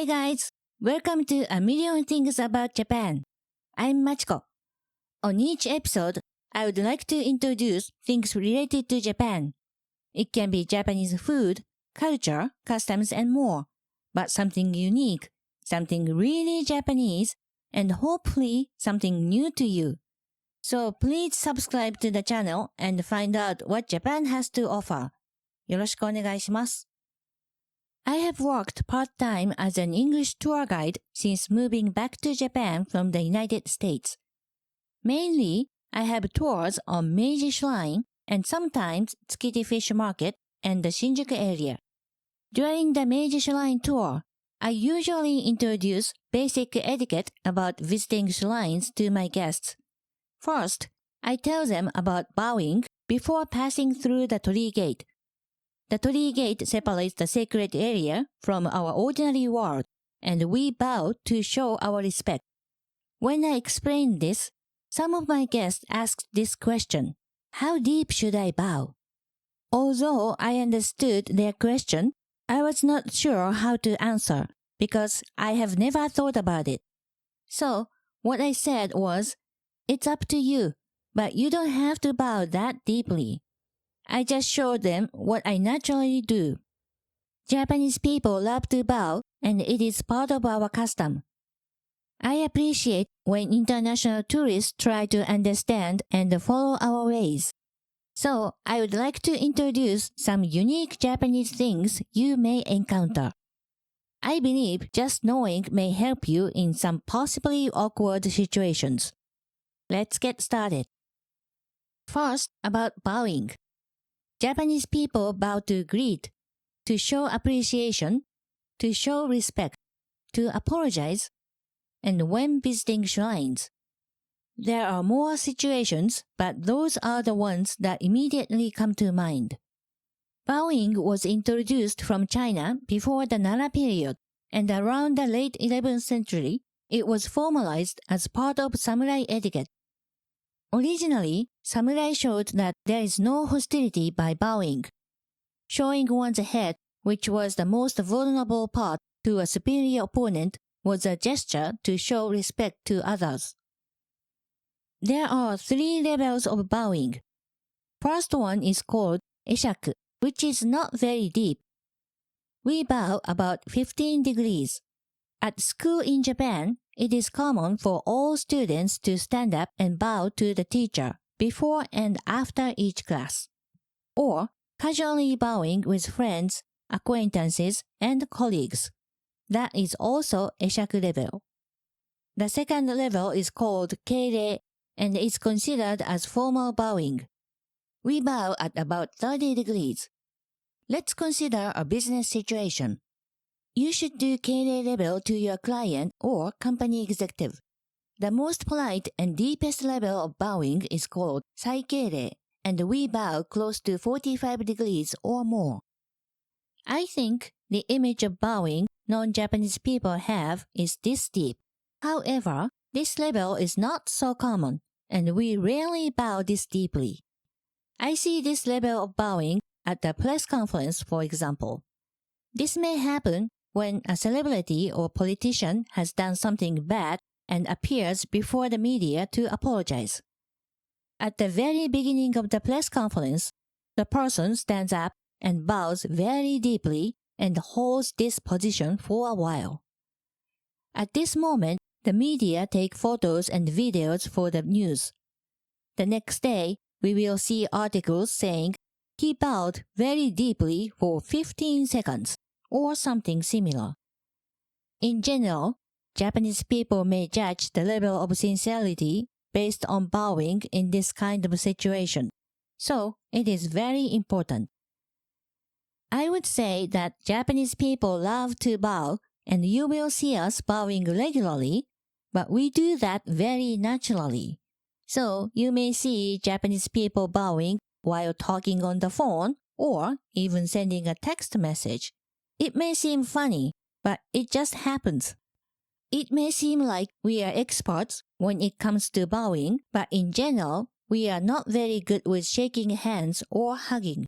Hey guys, welcome to A Million Things About Japan. I'm Machiko. On each episode, I would like to introduce things related to Japan. It can be Japanese food, culture, customs, and more, but something unique, something really Japanese, and hopefully something new to you. So please subscribe to the channel and find out what Japan has to offer. よろしくお願いします。I have worked part-time as an English tour guide since moving back to Japan from the United States. Mainly, I have tours on Meiji Shrine and sometimes Tsukiji Fish Market and the Shinjuku area. During the Meiji Shrine tour, I usually introduce basic etiquette about visiting shrines to my guests. First, I tell them about bowing before passing through the torii gate. The torii gate separates the sacred area from our ordinary world, and we bow to show our respect. When I explained this, some of my guests asked this question: how deep should I bow? Although I understood their question, I was not sure how to answer because I have never thought about it. So, what I said was, it's up to you, but you don't have to bow that deeply. I just showed them what I naturally do. Japanese people love to bow, and it is part of our custom. I appreciate when international tourists try to understand and follow our ways. So, I would like to introduce some unique Japanese things you may encounter. I believe just knowing may help you in some possibly awkward situations. Let's get started. First, about bowing. Japanese people bow to greet, to show appreciation, to show respect, to apologize, and when visiting shrines. There are more situations, but those are the ones that immediately come to mind. Bowing was introduced from China before the Nara period, and around the late 11th century, it was formalized as part of samurai etiquette. Originally, samurai showed that there is no hostility by bowing. Showing one's head, which was the most vulnerable part, to a superior opponent was a gesture to show respect to others. There are 3 levels of bowing. First one is called eshaku, which is not very deep. We bow about 15 degrees. At school in Japan, it is common for all students to stand up and bow to the teacher before and after each class, or casually bowing with friends, acquaintances, and colleagues. That is also eshaku level. The second level is called keirei and is considered as formal bowing. We bow at about 30 degrees. Let's consider a business situation. You should do keirei level to your client or company executive. The most polite and deepest level of bowing is called saikeirei, and we bow close to 45 degrees or more. I think the image of bowing non-Japanese people have is this deep. However, this level is not so common, and we rarely bow this deeply. I see this level of bowing at a press conference, for example. This may happen when a celebrity or politician has done something bad and appears before the media to apologize. At the very beginning of the press conference, the person stands up and bows very deeply and holds this position for a while. At this moment, the media take photos and videos for the news. The next day, we will see articles saying he bowed very deeply for 15 seconds. Or something similar. In general, Japanese people may judge the level of sincerity based on bowing in this kind of situation, so it is very important. I would say that Japanese people love to bow, and you will see us bowing regularly, but we do that very naturally. So you may see Japanese people bowing while talking on the phone or even sending a text message. It may seem funny, but it just happens. It may seem like we are experts when it comes to bowing, but in general, we are not very good with shaking hands or hugging.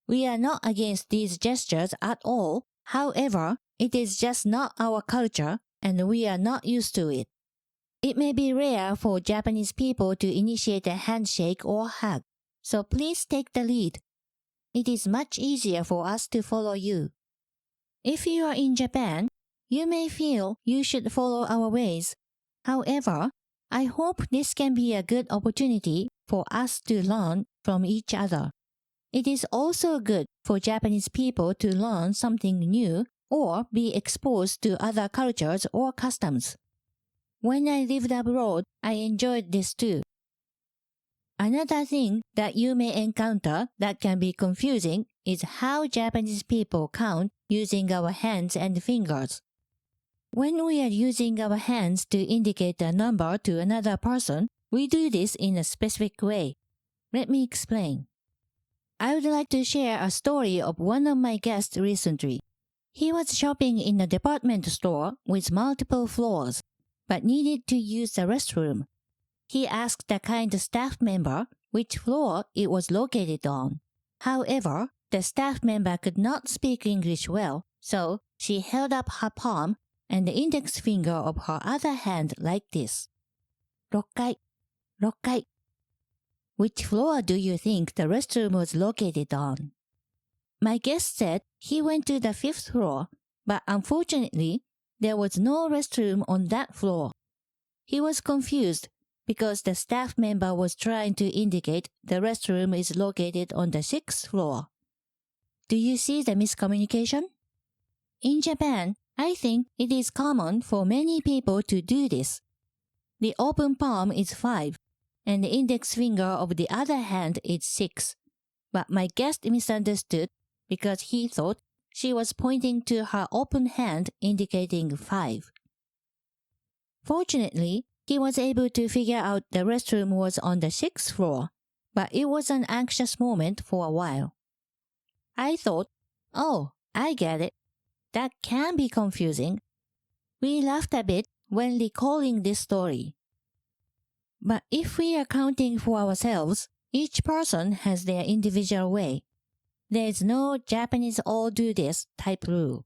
We are not against these gestures at all. However, It is just not our culture, and we are not used to it. It may be rare for Japanese people to initiate a handshake or hug, so please take the lead. It is much easier for us to follow you. If you are in Japan, you may feel you should follow our ways. However, I hope this can be a good opportunity for us to learn from each other. It is also good for Japanese people to learn something new or be exposed to other cultures or customs. When I lived abroad, I enjoyed this too. Another thing that you may encounter that can be confusing is how Japanese people count using our hands and fingers. When we are using our hands to indicate a number to another person, we do this in a specific way. Let me explain. I would like to share a story of one of my guests recently. He was shopping in a department store with multiple floors, but needed to use the restroom. He asked the kind staff member which floor it was located on. However, the staff member could not speak English well, so she held up her palm and the index finger of her other hand like this. 6階, 6階. Which floor do you think the restroom was located on? My guest said he went to the 5th floor, but unfortunately, there was no restroom on that floor. He was confused because the staff member was trying to indicate the restroom is located on the 6th floor. Do you see the miscommunication? In Japan, I think it is common for many people to do this. The open palm is 5, and the index finger of the other hand is 6. But my guest misunderstood because he thought she was pointing to her open hand indicating 5. Fortunately, he was able to figure out the restroom was on the 6th floor, but it was an anxious moment for a while. I thought, oh, I get it. That can be confusing. We laughed a bit when recalling this story. But if we are counting for ourselves, each person has their individual way. There is no Japanese all do this type rule.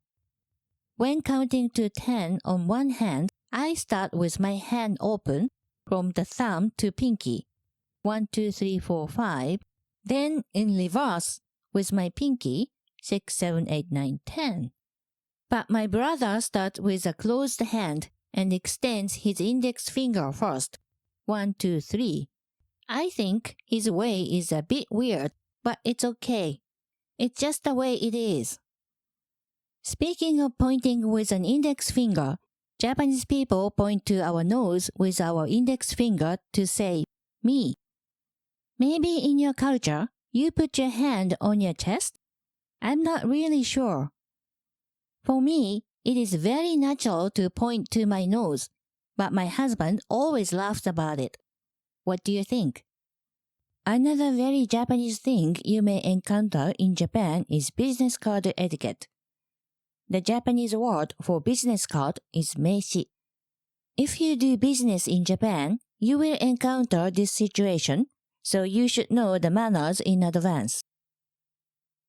When counting to 10 on one hand, I start with my hand open from the thumb to pinky. 1, 2, 3, 4, 5. Then in reverse with my pinky. 6, 7, 8, 9, 10. But my brother starts with a closed hand and extends his index finger first. 1, 2, 3. I think his way is a bit weird, but it's okay. It's just the way it is. Speaking of pointing with an index finger, Japanese people point to our nose with our index finger to say, me. Maybe in your culture, you put your hand on your chest? I'm not really sure. For me, it is very natural to point to my nose, but my husband always laughs about it. What do you think? Another very Japanese thing you may encounter in Japan is business card etiquette. The Japanese word for business card is meishi. If you do business in Japan, you will encounter this situation, so you should know the manners in advance.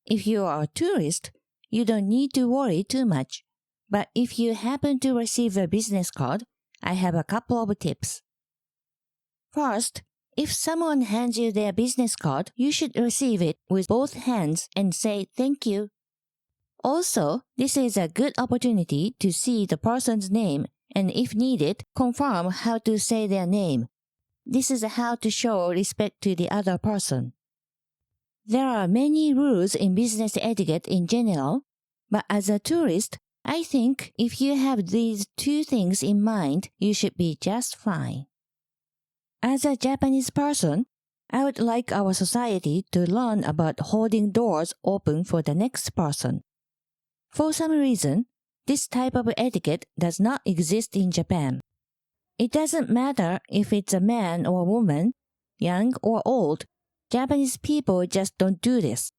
If you are a tourist, you don't need to worry too much. But if you happen to receive a business card, I have a couple of tips. First, if someone hands you their business card, you should receive it with both hands and say thank you. Also, this is a good opportunity to see the person's name and if needed, confirm how to say their name. This is how to show respect to the other person. There are many rules in business etiquette in general, but as a tourist, I think if you have these two things in mind, you should be just fine. As a Japanese person, I would like our society to learn about holding doors open for the next person. For some reason, this type of etiquette does not exist in Japan. It doesn't matter if it's a man or a woman, young or old, Japanese people just don't do this.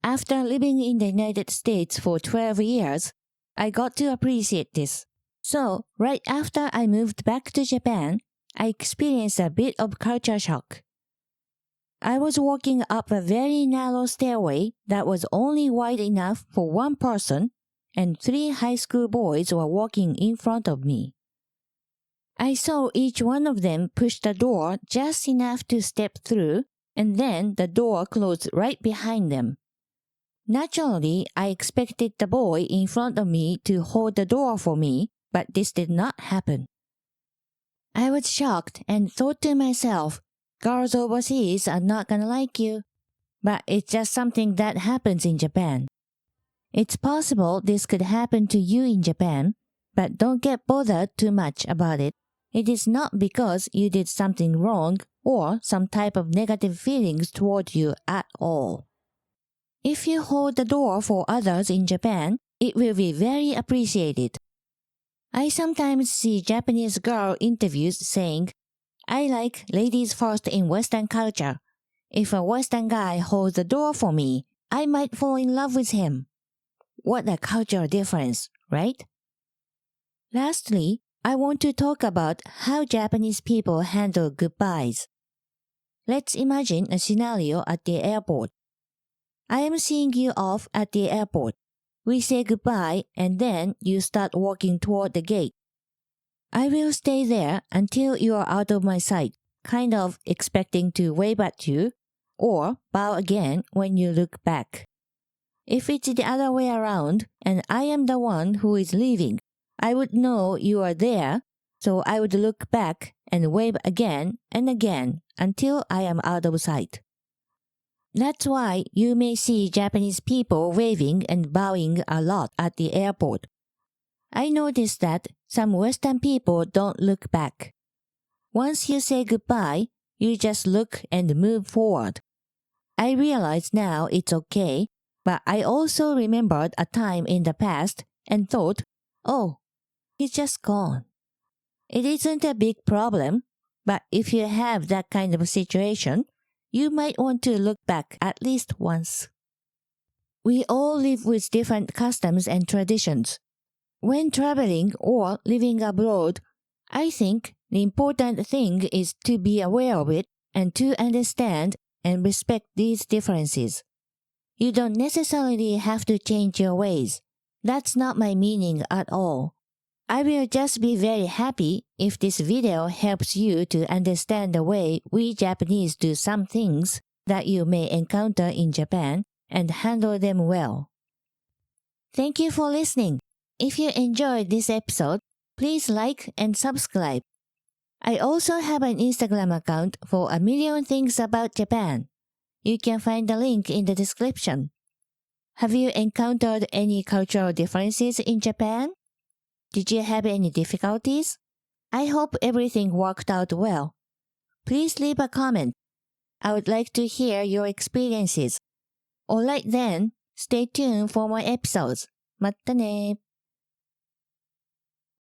After living in the United States for 12 years, I got to appreciate this. So, right after I moved back to Japan, I experienced a bit of culture shock. I was walking up a very narrow stairway that was only wide enough for one person, and 3 high school boys were walking in front of me. I saw each one of them push the door just enough to step through, and then the door closed right behind them. Naturally, I expected the boy in front of me to hold the door for me, but this did not happen. I was shocked and thought to myself, girls overseas are not gonna like you. But it's just something that happens in Japan. It's possible this could happen to you in Japan, but don't get bothered too much about it. It is not because you did something wrong or some type of negative feelings toward you at all. If you hold the door for others in Japan, it will be very appreciated. I sometimes see Japanese girl interviews saying, I like ladies first in Western culture. If a Western guy holds the door for me, I might fall in love with him. What a cultural difference, right? Lastly, I want to talk about how Japanese people handle goodbyes. Let's imagine a scenario at the airport. I am seeing you off at the airport. We say goodbye and then you start walking toward the gate. I will stay there until you are out of my sight, kind of expecting to wave at you or bow again when you look back. If it's the other way around and I am the one who is leaving, I would know you are there, so I would look back and wave again and again until I am out of sight. That's why you may see Japanese people waving and bowing a lot at the airport. I noticed that some Western people don't look back. Once you say goodbye, you just look and move forward. I realize now it's okay, but I also remembered a time in the past and thought, oh, he's just gone. It isn't a big problem, but if you have that kind of situation, you might want to look back at least once. We all live with different customs and traditions. When traveling or living abroad, I think the important thing is to be aware of it and to understand and respect these differences. You don't necessarily have to change your ways. That's not my meaning at all. I will just be very happy if this video helps you to understand the way we Japanese do some things that you may encounter in Japan and handle them well. Thank you for listening. If you enjoyed this episode, please like and subscribe. I also have an Instagram account for A Million Things About Japan. You can find the link in the description. Have you encountered any cultural differences in Japan? Did you have any difficulties? I hope everything worked out well. Please leave a comment. I would like to hear your experiences. Alright then, stay tuned for more episodes. まったね。